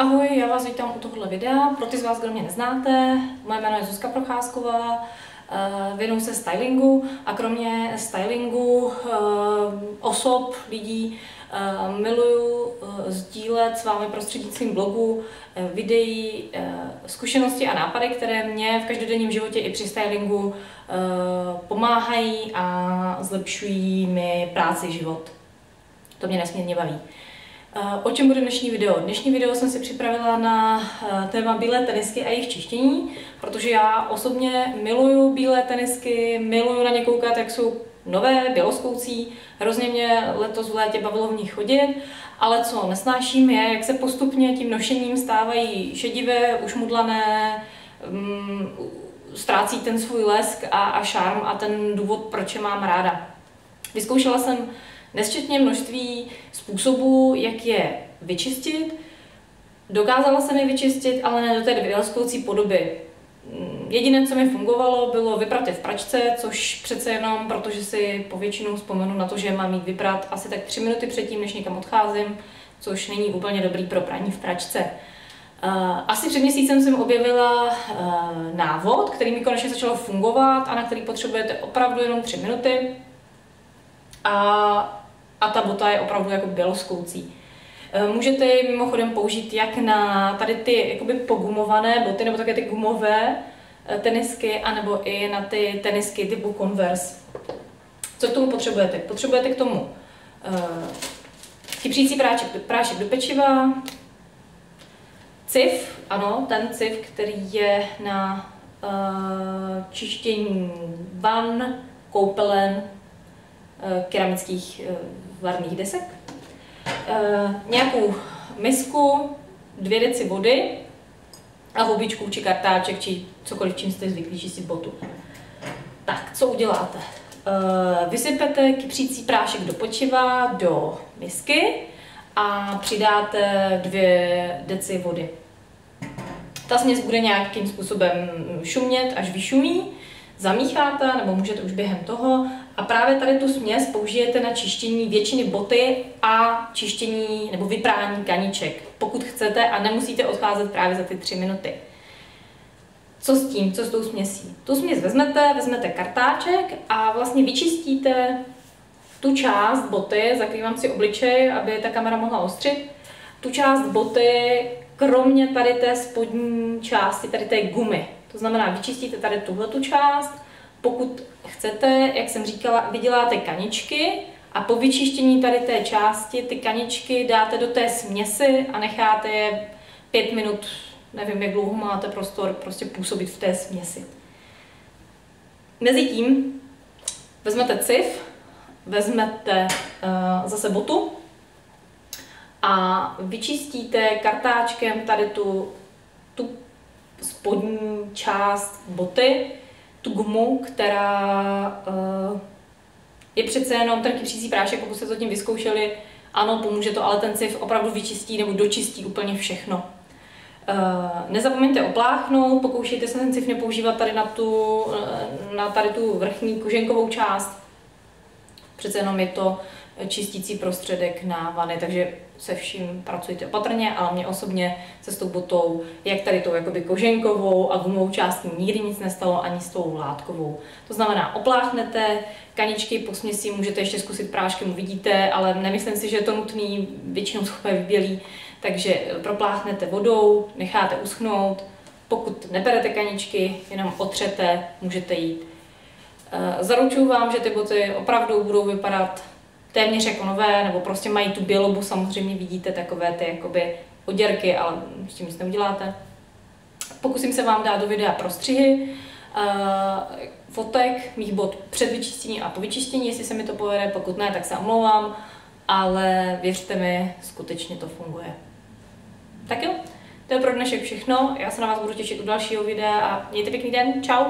Ahoj, já vás vítám u tohoto videa. Pro ty z vás, kdo mě neznáte, moje jméno je Zuzka Procházková, věnuju se stylingu a kromě stylingu osob, lidí, miluju sdílet s vámi prostřednictvím blogu, videí, zkušenosti a nápady, které mě v každodenním životě i při stylingu pomáhají a zlepšují mi práci, život. To mě nesmírně baví. O čem bude dnešní video? Dnešní video jsem si připravila na téma bílé tenisky a jejich čištění, protože já osobně miluju bílé tenisky, miluju na ně koukat, jak jsou nové, běloskoucí. Hrozně mě letos v létě bavilo v nich chodit, ale co nesnáším je, jak se postupně tím nošením stávají šedivé, ušmudlané, ztrácí ten svůj lesk a šarm a ten důvod, proč je mám ráda. Vyzkoušela jsem nesčetně množství způsobů, jak je vyčistit. Dokázala jsem je vyčistit, ale ne do té běloskoucí podoby. Jediné, co mi fungovalo, bylo vyprat je v pračce, což přece jenom, protože si povětšinou vzpomenu na to, že mám jít vyprat asi tak 3 minuty předtím, než někam odcházím, což není úplně dobrý pro praní v pračce. Asi před měsícem jsem objevila návod, který mi konečně začal fungovat a na který potřebujete opravdu jenom 3 minuty. A ta bota je opravdu jako běloskoucí. Můžete ji mimochodem použít jak na tady ty jakoby pogumované boty, nebo také ty gumové tenisky, anebo i na ty tenisky typu Converse. Co k tomu potřebujete? Potřebujete k tomu kypřící prášek do pečiva, cif, ano, ten cif, který je na čištění van, koupelen, keramických varných desek, nějakou misku, 2 deci vody a houbičku či kartáček, či cokoliv, čím jste zvyklí čistit botu. Tak, co uděláte? Vysypete kypřící prášek do pečiva do misky a přidáte 2 deci vody. Ta směs bude nějakým způsobem šumět, až vyšumí, zamícháte, nebo můžete už během toho, a právě tady tu směs použijete na čištění většiny boty a čištění nebo vyprání kaniček, pokud chcete a nemusíte odcházet právě za ty 3 minuty. Co s tím? Co s tou směsí? Tu směs vezmete kartáček a vlastně vyčistíte tu část boty, zakrývám si obličej, aby ta kamera mohla ostřit, tu část boty, kromě tady té spodní části, tady té gumy. To znamená, vyčistíte tady tuhletu část, pokud chcete, jak jsem říkala, vyděláte kaničky a po vyčištění tady té části ty kaničky dáte do té směsi a necháte je 5 minut, nevím, jak dlouho máte prostor, prostě působit v té směsi. Mezitím vezmete cif, vezmete zase botu a vyčistíte kartáčkem tady tu spodní část boty, tu gumu, která je přece jenom ten kypřící prášek, pokud jste to tím vyzkoušeli, ano, pomůže to, ale ten cif opravdu vyčistí nebo dočistí úplně všechno. Nezapomeňte opláchnout, pokoušejte se ten cif nepoužívat tady na tady tu vrchní koženkovou část. Přece jenom je to čistící prostředek na vany, takže se vším pracujte opatrně, ale mě osobně se s tou botou, jak tady tou jakoby koženkovou a gumovou částí nikdy nic nestalo, ani s tou látkovou. To znamená, opláchnete, kaničky po směsi můžete ještě zkusit práškem, uvidíte, ale nemyslím si, že je to nutný, většinou schopé vybělí, takže propláchnete vodou, necháte uschnout, pokud neberete kaničky, jenom otřete, můžete jít. Zaručuju vám, že ty boty opravdu budou vypadat téměř jako nové, nebo prostě mají tu bělobu, samozřejmě vidíte takové ty jakoby oděrky, ale s tím nic neuděláte. Pokusím se vám dát do videa prostřihy fotek mých bot před vyčištěním a po vyčištění, jestli se mi to povede, pokud ne, tak se omlouvám, ale věřte mi, skutečně to funguje. Tak jo, to je pro dnešek všechno, já se na vás budu těšit u dalšího videa a mějte pěkný den, čau!